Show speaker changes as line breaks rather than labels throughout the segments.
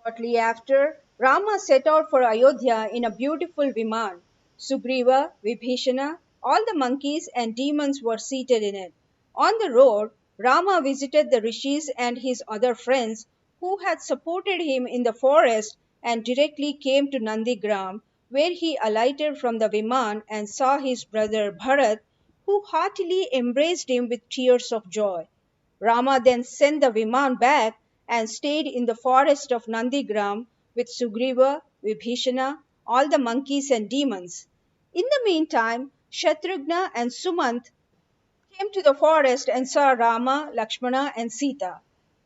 Shortly after, Rama set out for Ayodhya in a beautiful Viman. Sugriva, Vibhishana, all the monkeys and demons were seated in it. On the road, Rama visited the rishis and his other friends who had supported him in the forest and directly came to Nandigram, where he alighted from the Viman and saw his brother Bharat, who heartily embraced him with tears of joy. Rama then sent the Viman back and stayed in the forest of Nandigram with Sugriva, Vibhishana, all the monkeys and demons. In the meantime, Shatrughna and Sumant came to the forest and saw Rama, Lakshmana, and Sita.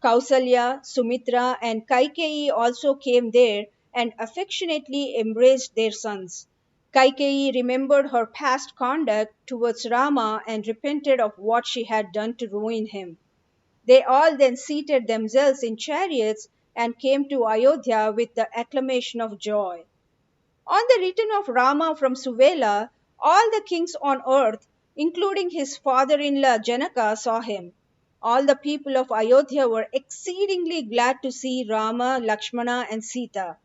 Kausalya, Sumitra, and Kaikeyi also came there and affectionately embraced their sons. Kaikeyi remembered her past conduct towards Rama and repented of what she had done to ruin him. They all then seated themselves in chariots and came to Ayodhya with the acclamation of joy. On the return of Rama from Suvela, all the kings on earth, including his father in law Janaka, saw him. All the people of Ayodhya were exceedingly glad to see Rama, Lakshmana, and Sita.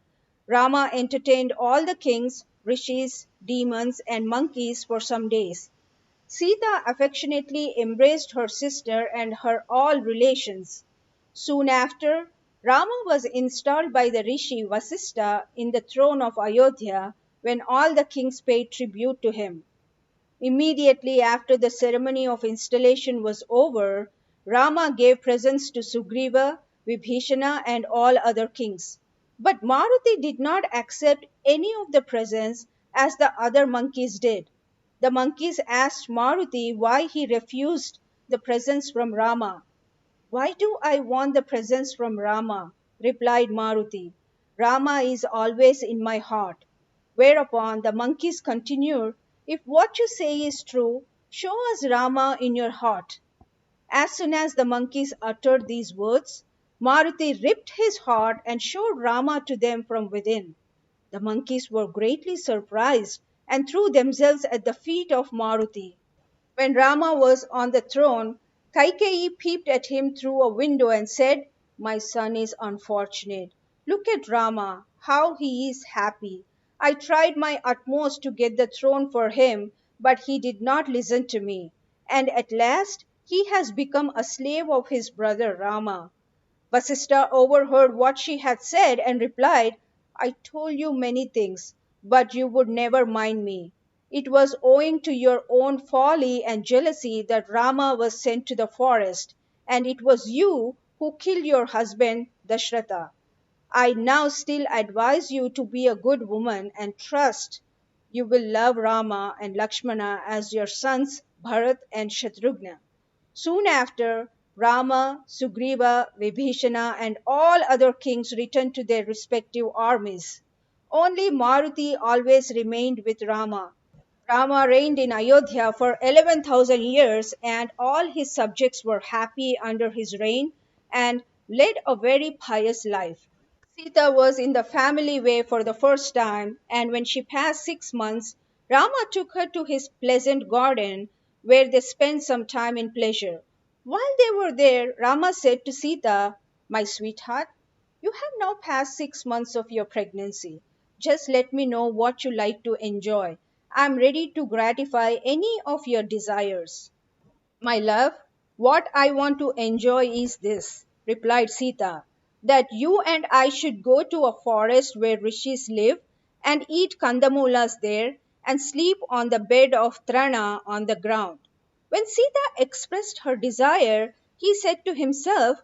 Rama entertained all the kings, rishis, demons, and monkeys for some days. Sita affectionately embraced her sister and her all relations. Soon after, Rama was installed by the rishi Vasista in the throne of Ayodhya when all the kings paid tribute to him. Immediately after the ceremony of installation was over, Rama gave presents to Sugriva, Vibhishana, and all other kings. But Maruti did not accept any of the presents as the other monkeys did. The monkeys asked Maruti why he refused the presents from Rama. Why do I want the presents from Rama? Replied Maruti. Rama is always in my heart. Whereupon the monkeys continued, if what you say is true, show us Rama in your heart. As soon as the monkeys uttered these words, Maruti ripped his heart and showed Rama to them from within. The monkeys were greatly surprised and threw themselves at the feet of Maruti. When Rama was on the throne, Kaikeyi peeped at him through a window and said, my son is unfortunate. Look at Rama, how he is happy. I tried my utmost to get the throne for him, but he did not listen to me. And at last he has become a slave of his brother Rama. Vasista overheard what she had said and replied, I told you many things, but you would never mind me. It was owing to your own folly and jealousy that Rama was sent to the forest, and it was you who killed your husband Dashratha. I now still advise you to be a good woman and trust you will love Rama and Lakshmana as your sons Bharat and Shatrughna. Soon after, Rama, Sugriva, Vibhishana, and all other kings returned to their respective armies. Only Maruti always remained with Rama. Rama reigned in Ayodhya for 11,000 years, and all his subjects were happy under his reign and led a very pious life. Sita was in the family way for the first time, and when she passed 6 months, Rama took her to his pleasant garden where they spent some time in pleasure. While they were there, Rama said to Sita, my sweetheart, you have now passed 6 months of your pregnancy. Just let me know what you like to enjoy. I am ready to gratify any of your desires. My love, what I want to enjoy is this, replied Sita, that you and I should go to a forest where rishis live and eat kandamulas there and sleep on the bed of trana on the ground. When Sita expressed her desire, he said to himself,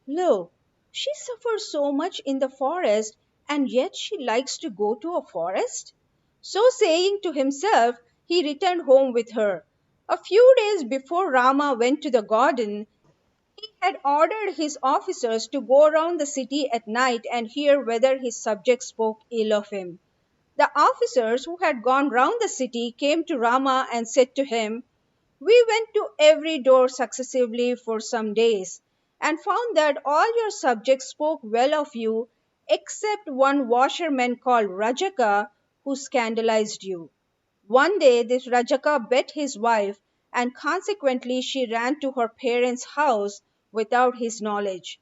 lo, she suffers so much in the forest and yet she likes to go to a forest. So saying to himself, he returned home with her. A few days before Rama went to the garden, he had ordered his officers to go around the city at night and hear whether his subjects spoke ill of him. The officers who had gone round the city came to Rama and said to him, we went to every door successively for some days and found that all your subjects spoke well of you except one washerman called Rajaka who scandalized you. One day this Rajaka bet his wife and consequently she ran to her parents' house without his knowledge.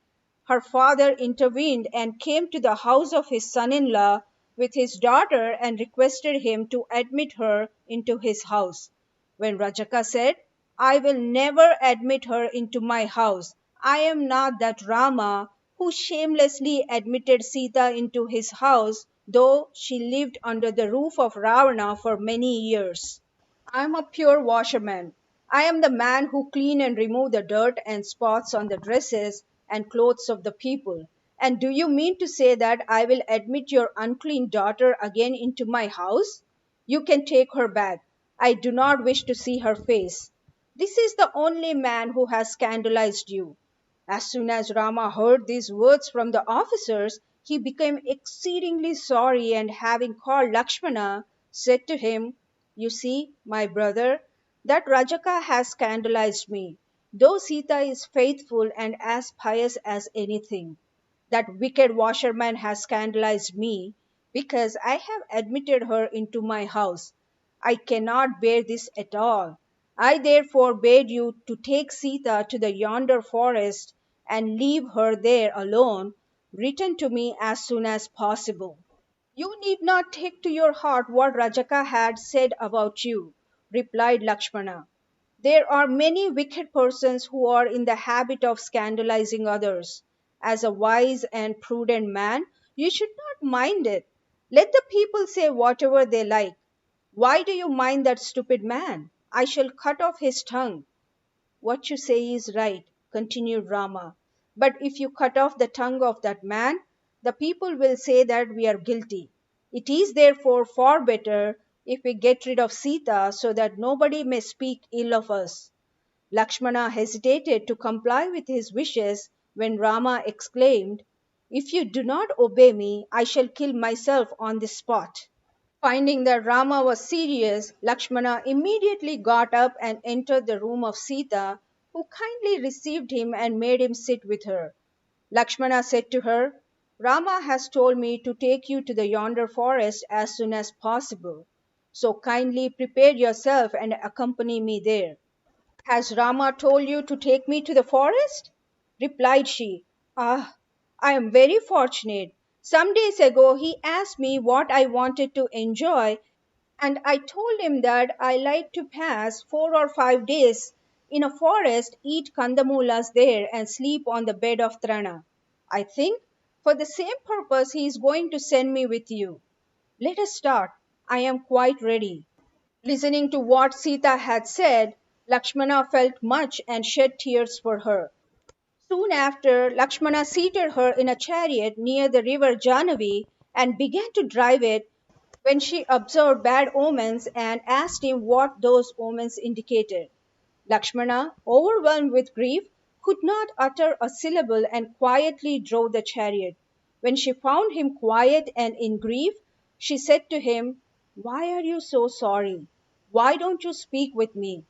her father intervened and came to the house of his son in law with his daughter and requested him to admit her into his house. When Rajaka said, I will never admit her into my house, I am not that Rama who shamelessly admitted Sita into his house, though she lived under the roof of Ravana for many years. I am a pure washerman. I am the man who clean and remove the dirt and spots on the dresses and clothes of the people. And do you mean to say that I will admit your unclean daughter again into my house? You can take her back. I do not wish to see her face. This is the only man who has scandalized you. As soon as Rama heard these words from the officers, he became exceedingly sorry and having called Lakshmana, said to him, You see, my brother, that Rajaka has scandalized me, though Sita is faithful and as pious as anything. That wicked washerman has scandalized me because I have admitted her into my house. I cannot bear this at all. I therefore bade you to take Sita to the yonder forest and leave her there alone. Return to me as soon as possible. You need not take to your heart what Rajaka had said about you, replied Lakshmana. There are many wicked persons who are in the habit of scandalizing others. As a wise and prudent man, you should not mind it. Let the people say whatever they like. Why do you mind that stupid man? I shall cut off his tongue. What you say is right, continued Rama. But if you cut off the tongue of that man, the people will say that we are guilty. It is therefore far better if we get rid of Sita so that nobody may speak ill of us. Lakshmana hesitated to comply with his wishes when Rama exclaimed, If you do not obey me, I shall kill myself on this spot. Finding that Rama was serious, Lakshmana immediately got up and entered the room of Sita, who kindly received him and made him sit with her. Lakshmana said to her, Rama has told me to take you to the yonder forest as soon as possible. So kindly prepare yourself and accompany me there. Has Rama told you to take me to the forest? Replied she. Ah, I am very fortunate. Some days ago he asked me what I wanted to enjoy, and I told him that I like to pass 4 or 5 days in a forest, eat kandamulas there, and sleep on the bed of Trana. I think for the same purpose he is going to send me with you. Let us start. I am quite ready. Listening to what Sita had said, Lakshmana felt much and shed tears for her. Soon after, Lakshmana seated her in a chariot near the river Jahnavi and began to drive it when she observed bad omens and asked him what those omens indicated. Lakshmana, overwhelmed with grief, could not utter a syllable and quietly drove the chariot. When she found him quiet and in grief, she said to him, Why are you so sorry? Why don't you speak with me?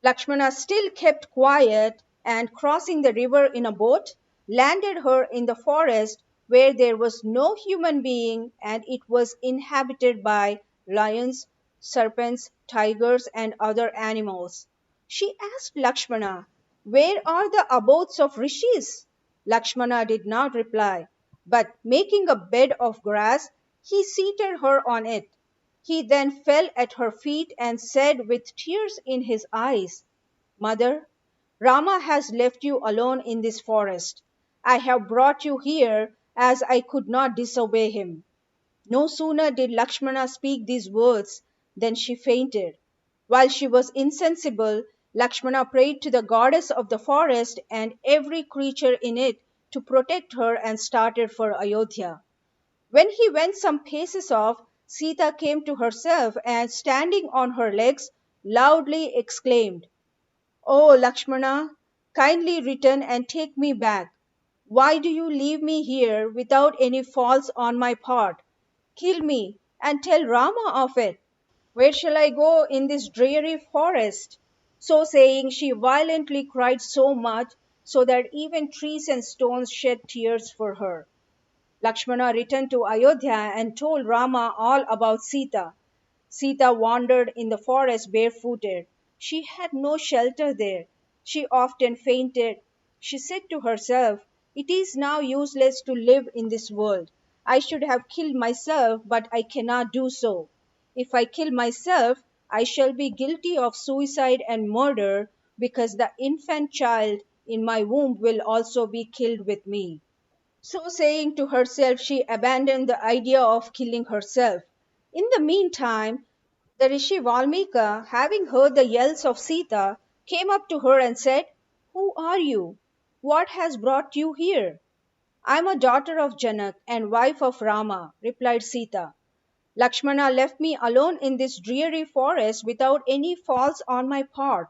Lakshmana still kept quiet and, crossing the river in a boat, landed her in the forest where there was no human being and it was inhabited by lions, serpents, tigers, and other animals. She asked Lakshmana, Where are the abodes of rishis? Lakshmana did not reply, but making a bed of grass, he seated her on it. He then fell at her feet and said with tears in his eyes, Mother, Rama has left you alone in this forest. I have brought you here as I could not disobey him. No sooner did Lakshmana speak these words than she fainted. While she was insensible, Lakshmana prayed to the goddess of the forest and every creature in it to protect her and started for Ayodhya. When he went some paces off, Sita came to herself and, standing on her legs, loudly exclaimed, Oh, Lakshmana, kindly return and take me back. Why do you leave me here without any faults on my part? Kill me and tell Rama of it. Where shall I go in this dreary forest? So saying, she violently cried so much so that even trees and stones shed tears for her. Lakshmana returned to Ayodhya and told Rama all about Sita. Sita wandered in the forest barefooted. She had no shelter there. She often fainted. She said to herself, It is now useless to live in this world. I should have killed myself, but I cannot do so. If I kill myself, I shall be guilty of suicide and murder because the infant child in my womb will also be killed with me. So saying to herself, she abandoned the idea of killing herself. In the meantime, the Rishi Valmika, having heard the yells of Sita, came up to her and said, "Who are you? What has brought you here?" "I am a daughter of Janak and wife of Rama," replied Sita. "Lakshmana left me alone in this dreary forest without any faults on my part.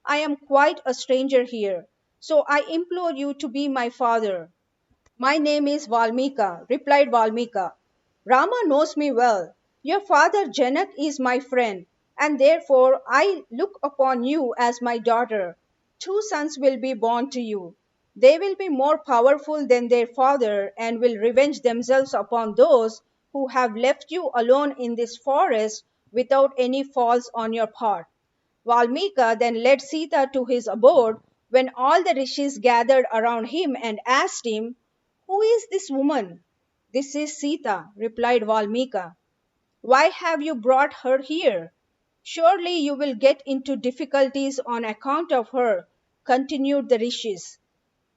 I am quite a stranger here, so I implore you to be my father." "My name is Valmika," replied Valmika. "Rama knows me well. Your father Janak is my friend, and therefore I look upon you as my daughter. Two sons will be born to you. They will be more powerful than their father and will revenge themselves upon those who have left you alone in this forest without any faults on your part." Valmika then led Sita to his abode when all the rishis gathered around him and asked him, "Who is this woman?" "This is Sita," replied Valmika. "Why have you brought her here?" "Surely you will get into difficulties on account of her," continued the rishis.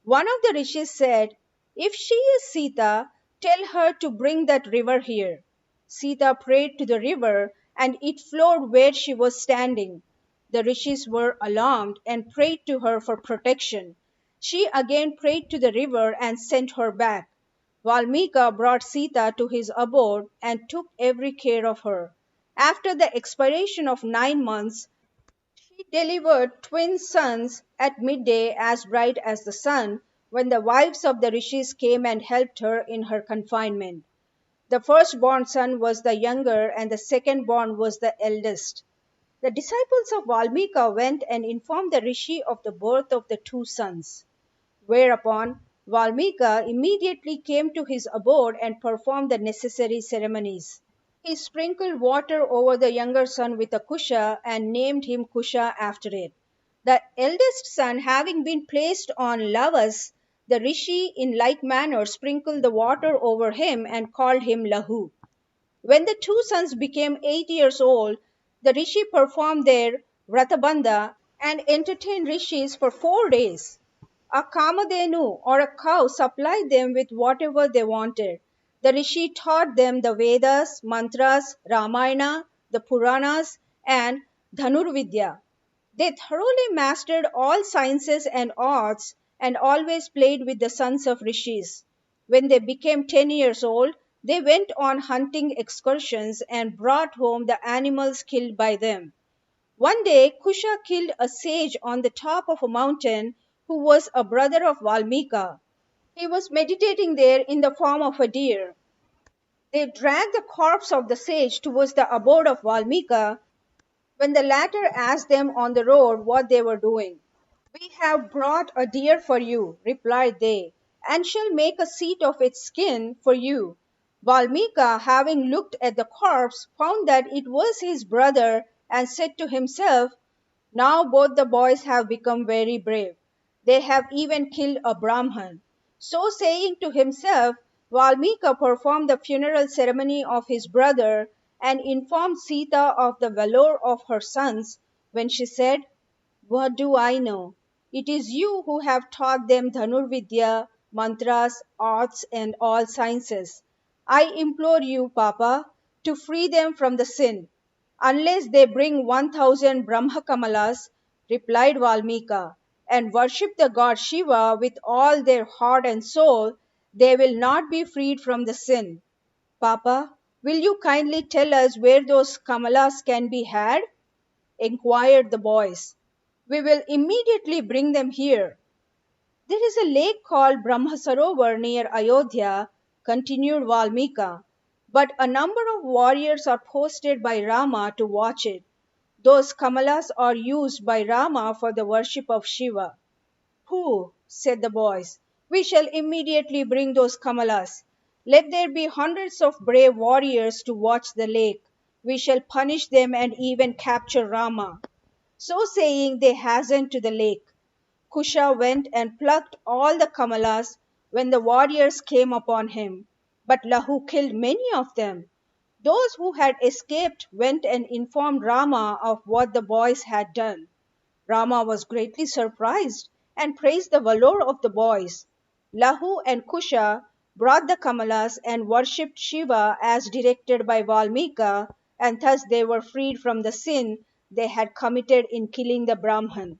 One of the rishis said, "If she is Sita, tell her to bring that river here." Sita prayed to the river, and it flowed where she was standing. The rishis were alarmed and prayed to her for protection. She again prayed to the river and sent her back. Valmika brought Sita to his abode and took every care of her. After the expiration of 9 months, she delivered twin sons at midday as bright as the sun, when the wives of the rishis came and helped her in her confinement. The firstborn son was the younger, and the second-born was the eldest. The disciples of Valmika went and informed the rishi of the birth of the two sons. Whereupon Valmika immediately came to his abode and performed the necessary ceremonies. He sprinkled water over the younger son with a kusha and named him Kusha after it. The eldest son, having been placed on lavas, the rishi in like manner sprinkled the water over him and called him Lahu. When the two sons became 8 years old, the rishi performed their vratabandha and entertained rishis for 4 days. A kamadhenu or a cow supplied them with whatever they wanted. The rishi taught them the Vedas, mantras, Ramayana, the Puranas, and Dhanurvidya. They thoroughly mastered all sciences and arts and always played with the sons of rishis. When they became 10 years old, they went on hunting excursions and brought home the animals killed by them. One day, Kusha killed a sage on the top of a mountain who was a brother of Valmika. He was meditating there in the form of a deer. They dragged the corpse of the sage towards the abode of Valmika when the latter asked them on the road what they were doing. "We have brought a deer for you," replied they, "and shall make a seat of its skin for you." Valmika, having looked at the corpse, found that it was his brother and said to himself, "Now both the boys have become very brave. They have even killed a Brahman." So saying to himself, Valmika performed the funeral ceremony of his brother and informed Sita of the valor of her sons when she said, "What do I know? It is you who have taught them Dhanurvidya, mantras, arts, and all sciences. I implore you, Papa, to free them from the sin. Unless they bring 1,000 Brahma Kamalas," replied Valmika, "and worship the god Shiva with all their heart and soul, they will not be freed from the sin. Papa, will you kindly tell us where those Kamalas can be had?" inquired the boys. "We will immediately bring them here." "There is a lake called Brahmasarovar near Ayodhya," continued Valmika, "but a number of warriors are posted by Rama to watch it. Those Kamalas are used by Rama for the worship of Shiva." "Pooh," said the boys, "we shall immediately bring those Kamalas. Let there be hundreds of brave warriors to watch the lake. We shall punish them and even capture Rama." So saying, they hastened to the lake. Kusha went and plucked all the Kamalas, when the warriors came upon him, but Lahu killed many of them. Those who had escaped went and informed Rama of what the boys had done. Rama was greatly surprised and praised the valor of the boys. Lahu and Kusha brought the Kamalas and worshipped Shiva as directed by Valmika, and thus they were freed from the sin they had committed in killing the Brahman.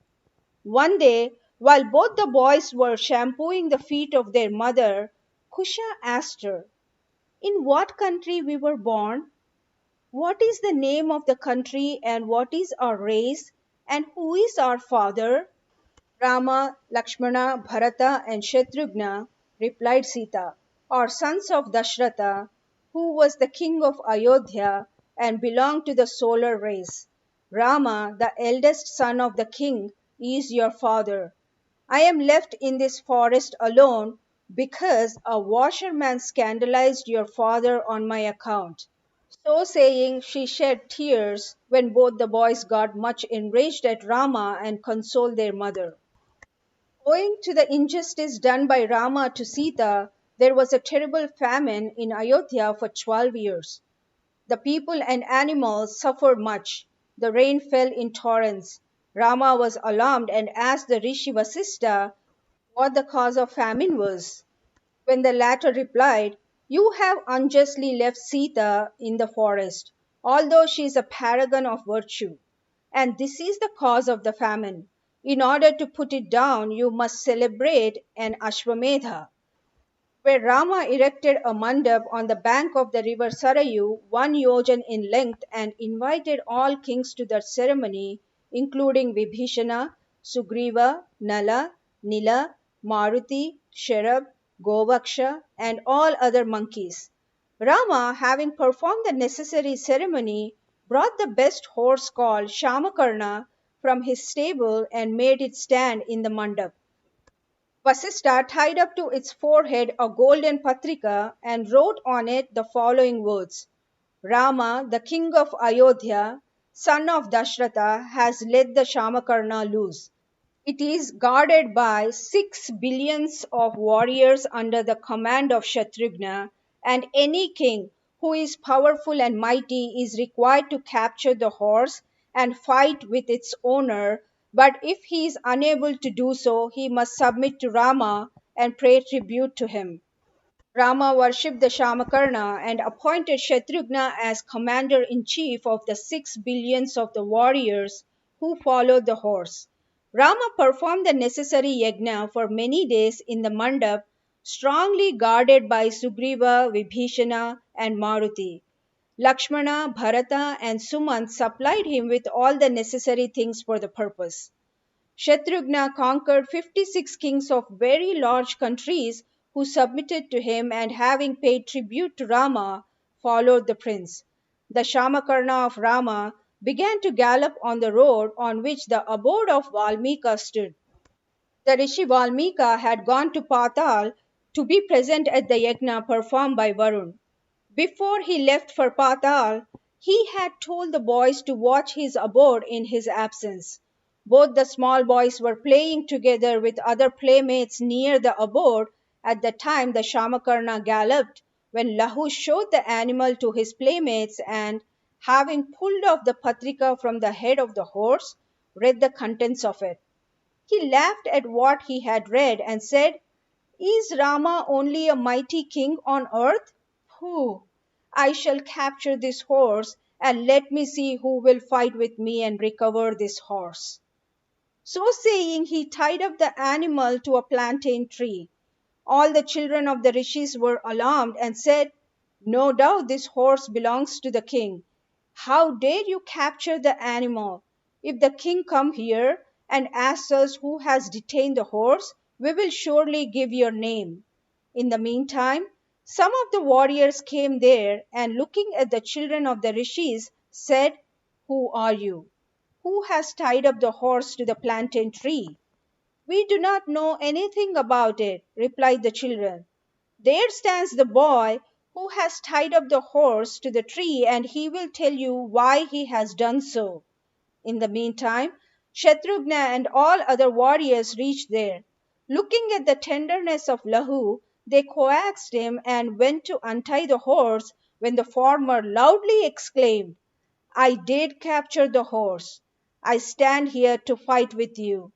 One day, while both the boys were shampooing the feet of their mother, Kusha asked her, "In what country we were born? What is the name of the country and what is our race and who is our father?" "Rama, Lakshmana, Bharata, and Shatrughna," replied Sita, "are sons of Dashratha, who was the king of Ayodhya and belonged to the solar race. Rama, the eldest son of the king, is your father. I am left in this forest alone because a washerman scandalized your father on my account." So saying, she shed tears when both the boys got much enraged at Rama and consoled their mother. Owing to the injustice done by Rama to Sita, there was a terrible famine in Ayodhya for 12 years. The people and animals suffered much. The rain fell in torrents. Rama was alarmed and asked the Rishi Vasista what the cause of famine was. When the latter replied, "You have unjustly left Sita in the forest, although she is a paragon of virtue, and this is the cause of the famine. In order to put it down, you must celebrate an Ashwamedha," where Rama erected a mandap on the bank of the river Sarayu, 1 yojan in length, and invited all kings to the ceremony, including Vibhishana, Sugriva, Nala, Nila, Maruti, Sharab, Govaksha, and all other monkeys. Rama, having performed the necessary ceremony, brought the best horse called Shamakarna from his stable and made it stand in the mandap. Vasista tied up to its forehead a golden patrika and wrote on it the following words: "Rama, the king of Ayodhya, son of Dashratha, has let the Shamakarna loose. It is guarded by 6 billions of warriors under the command of Shatrughna, and any king who is powerful and mighty is required to capture the horse and fight with its owner, but if he is unable to do so, he must submit to Rama and pay tribute to him." Rama worshipped the Shamakarna and appointed Shatrughna as commander in chief of the 6 billions of the warriors who followed the horse. Rama performed the necessary yajna for many days in the mandap, strongly guarded by Sugriva, Vibhishana, and Maruti. Lakshmana, Bharata, and Sumant supplied him with all the necessary things for the purpose. Shatrughna conquered 56 kings of very large countries who submitted to him, and having paid tribute to Rama, followed the prince. The Shamakarna of Rama began to gallop on the road on which the abode of Valmika stood. The Rishi Valmika had gone to Patal to be present at the yajna performed by Varun. Before he left for Patal, he had told the boys to watch his abode in his absence. Both the small boys were playing together with other playmates near the abode at the time the Shamakarna galloped, when Lahu showed the animal to his playmates and, having pulled off the patrika from the head of the horse, read the contents of it. He laughed at what he had read and said, "Is Rama only a mighty king on earth? Pooh! I shall capture this horse, and let me see who will fight with me and recover this horse." So saying, he tied up the animal to a plantain tree. All the children of the rishis were alarmed and said, "No doubt this horse belongs to the king. How dare you capture the animal? If the king come here and asks us who has detained the horse, we will surely give your name." In the meantime, some of the warriors came there and, looking at the children of the rishis, said, "Who are you? Who has tied up the horse to the plantain tree?" "We do not know anything about it," replied the children. "There stands the boy who has tied up the horse to the tree, and he will tell you why he has done so." In the meantime, Shatrughna and all other warriors reached there. Looking at the tenderness of Lahu, they coaxed him and went to untie the horse when the farmer loudly exclaimed, I did capture the horse. I stand here to fight with you.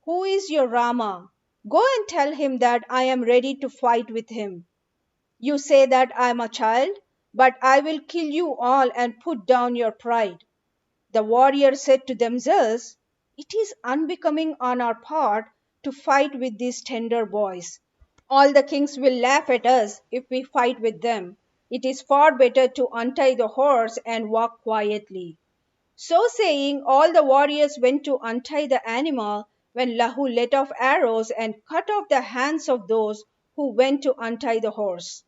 Who is your Rama? Go and tell him that I am ready to fight with him. You say that I am a child, but I will kill you all and put down your pride. The warriors said to themselves, it is unbecoming on our part to fight with these tender boys. All the kings will laugh at us if we fight with them. It is far better to untie the horse and walk quietly. So saying, all the warriors went to untie the animal when Lahu let off arrows and cut off the hands of those who went to untie the horse.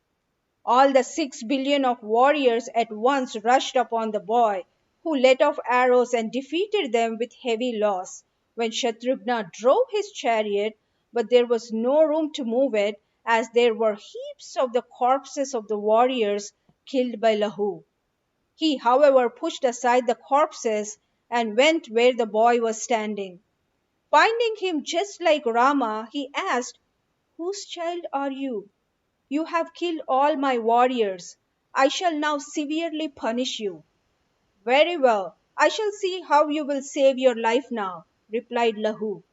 All the 6 billion of warriors at once rushed upon the boy, who let off arrows and defeated them with heavy loss. When Shatrughna drove his chariot, but there was no room to move it, as there were heaps of the corpses of the warriors killed by Lahu. He, however, pushed aside the corpses and went where the boy was standing. Finding him just like Rama, he asked, whose child are you? You have killed all my warriors. I shall now severely punish you. Very well. I shall see how you will save your life now, replied Lahu.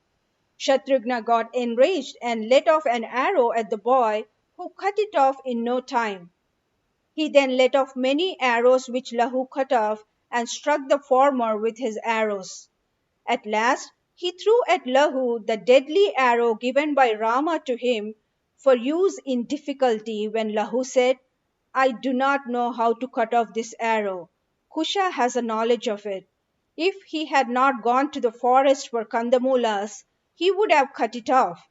Shatrughna got enraged and let off an arrow at the boy, who cut it off in no time. He then let off many arrows which Lahu cut off and struck the former with his arrows. At last he threw at Lahu the deadly arrow given by Rama to him for use in difficulty, when Lahu said, I do not know how to cut off this arrow. Kusha has a knowledge of it. If he had not gone to the forest for kandamulas, he would have cut it off.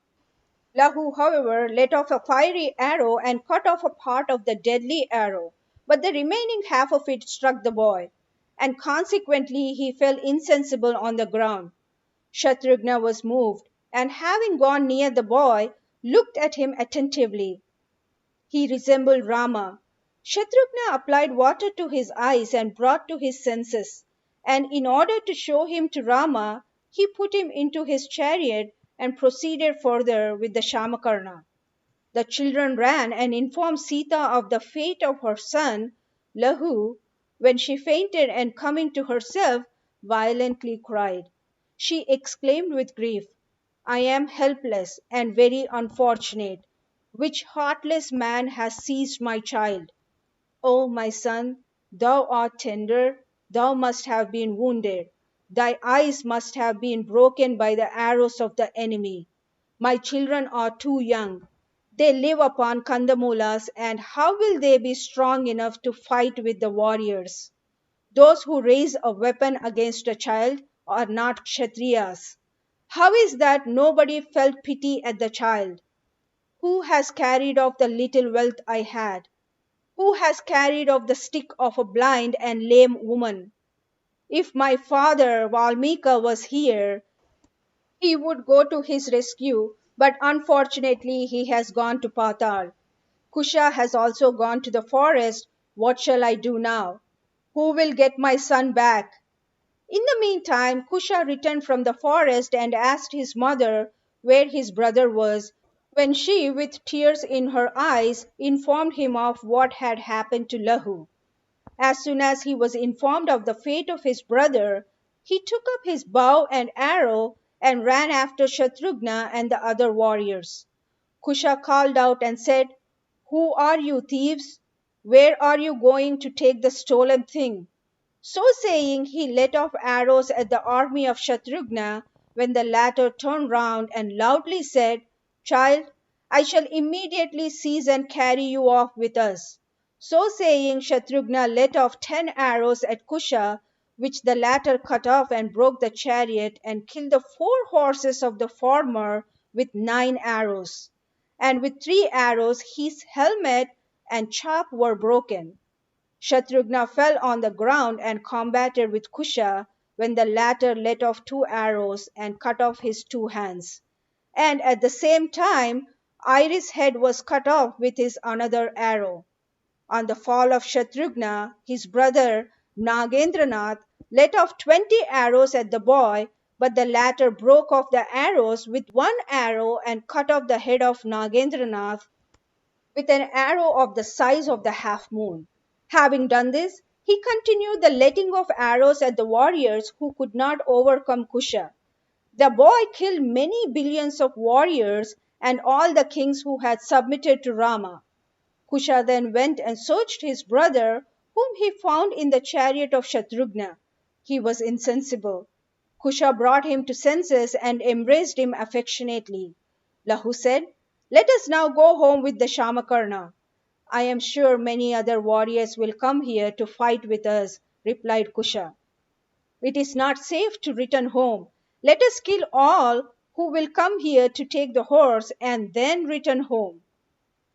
Lahu, however, let off a fiery arrow and cut off a part of the deadly arrow, but the remaining half of it struck the boy, and consequently he fell insensible on the ground. Shatrughna was moved, and having gone near the boy, looked at him attentively. He resembled Rama. Shatrughna applied water to his eyes and brought to his senses, and in order to show him to Rama, he put him into his chariot and proceeded further with the Shamakarna. The children ran and informed Sita of the fate of her son, Lahu, when she fainted and coming to herself, violently cried. She exclaimed with grief, I am helpless and very unfortunate. Which heartless man has seized my child? O my son, thou art tender, thou must have been wounded. Thy eyes must have been broken by the arrows of the enemy. My children are too young. They live upon kandamulas, and how will they be strong enough to fight with the warriors? Those who raise a weapon against a child are not kshatriyas. How is that nobody felt pity at the child? Who has carried off the little wealth I had? Who has carried off the stick of a blind and lame woman? If my father Valmika was here, he would go to his rescue, but unfortunately he has gone to Patal. Kusha has also gone to the forest. What shall I do now? Who will get my son back? In the meantime, Kusha returned from the forest and asked his mother where his brother was, when she, with tears in her eyes, informed him of what had happened to Lahu. As soon as he was informed of the fate of his brother, he took up his bow and arrow and ran after Shatrughna and the other warriors. Kusha called out and said, who are you, thieves? Where are you going to take the stolen thing? So saying, he let off arrows at the army of Shatrughna, when the latter turned round and loudly said, child, I shall immediately seize and carry you off with us. So saying, Shatrughna let off 10 arrows at Kusha, which the latter cut off and broke the chariot and killed the 4 horses of the former with 9 arrows. And with 3 arrows his helmet and chop were broken. Shatrughna fell on the ground and combated with Kusha, when the latter let off 2 arrows and cut off his 2 hands. And at the same time, Iris' head was cut off with his another arrow. On the fall of Shatrughna, his brother Nagendranath let off 20 arrows at the boy, but the latter broke off the arrows with one arrow and cut off the head of Nagendranath with an arrow of the size of the half moon. Having done this, he continued the letting of arrows at the warriors who could not overcome Kusha. The boy killed many billions of warriors and all the kings who had submitted to Rama. Kusha then went and searched his brother, whom he found in the chariot of Shatrughna. He was insensible. Kusha brought him to senses and embraced him affectionately. Lahu said, "Let us now go home with the Shamakarna." "I am sure many other warriors will come here to fight with us," replied Kusha. "It is not safe to return home. Let us kill all who will come here to take the horse and then return home."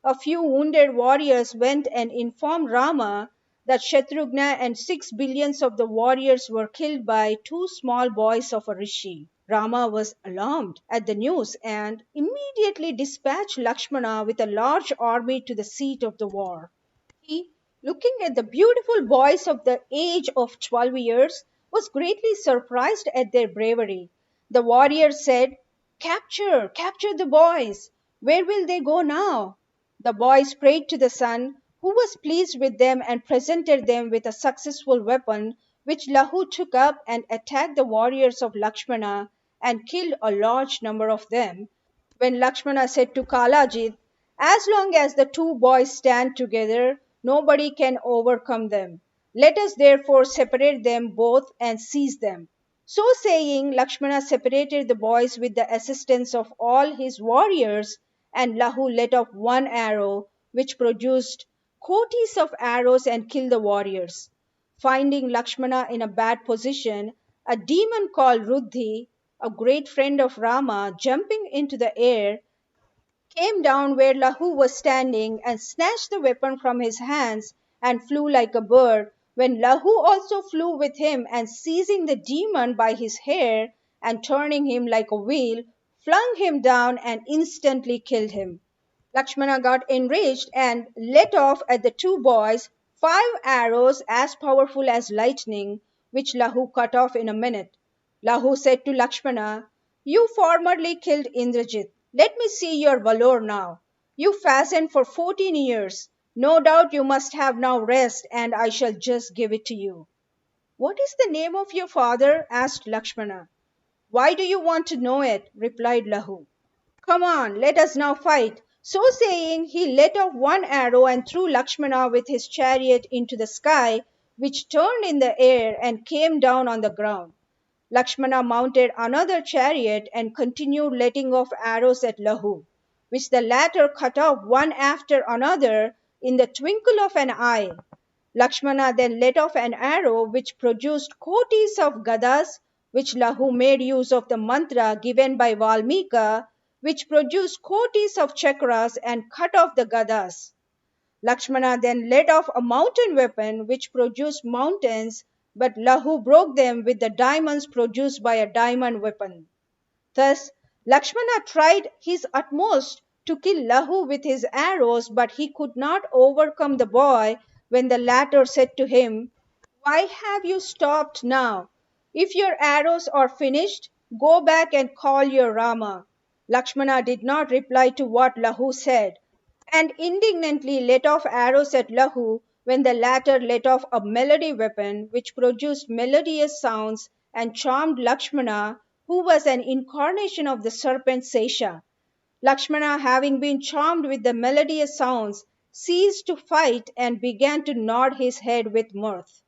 A few wounded warriors went and informed Rama that Shatrughna and 6 billions of the warriors were killed by two small boys of a rishi. Rama was alarmed at the news and immediately dispatched Lakshmana with a large army to the seat of the war. He, looking at the beautiful boys of the age of 12 years, was greatly surprised at their bravery. The warrior said, "Capture, capture the boys. Where will they go now?" The boys prayed to the sun, who was pleased with them and presented them with a successful weapon, which Lahu took up and attacked the warriors of Lakshmana and killed a large number of them. When Lakshmana said to Kalajit, "As long as the two boys stand together, nobody can overcome them. Let us therefore separate them both and seize them." So saying, Lakshmana separated the boys with the assistance of all his warriors, and Lahu let off one arrow, which produced cotis of arrows and killed the warriors. Finding Lakshmana in a bad position, a demon called Ruddhi, a great friend of Rama, jumping into the air, came down where Lahu was standing and snatched the weapon from his hands and flew like a bird, when Lahu also flew with him and seizing the demon by his hair and turning him like a wheel, flung him down and instantly killed him. Lakshmana got enraged and let off at the two boys 5 arrows as powerful as lightning, which Lahu cut off in a minute. Lahu said to Lakshmana, "You formerly killed Indrajit. Let me see your valour now. You fastened for 14 years. No doubt you must have now rest, and I shall just give it to you." "What is the name of your father?" asked Lakshmana. "Why do you want to know it?" replied Lahu. "Come on, let us now fight." So saying, he let off one arrow and threw Lakshmana with his chariot into the sky, which turned in the air and came down on the ground. Lakshmana mounted another chariot and continued letting off arrows at Lahu, which the latter cut off one after another in the twinkle of an eye. Lakshmana then let off an arrow which produced cotis of gadas, which Lahu made use of the mantra given by Valmika, which produced cotis of chakras and cut off the gadas. Lakshmana then let off a mountain weapon which produced mountains, but Lahu broke them with the diamonds produced by a diamond weapon. Thus, Lakshmana tried his utmost to kill Lahu with his arrows, but he could not overcome the boy when the latter said to him, "Why have you stopped now? If your arrows are finished, go back and call your Rama." Lakshmana did not reply to what Lahu said, and indignantly let off arrows at Lahu when the latter let off a melody weapon which produced melodious sounds and charmed Lakshmana, who was an incarnation of the serpent Sesha. Lakshmana, having been charmed with the melodious sounds, ceased to fight and began to nod his head with mirth.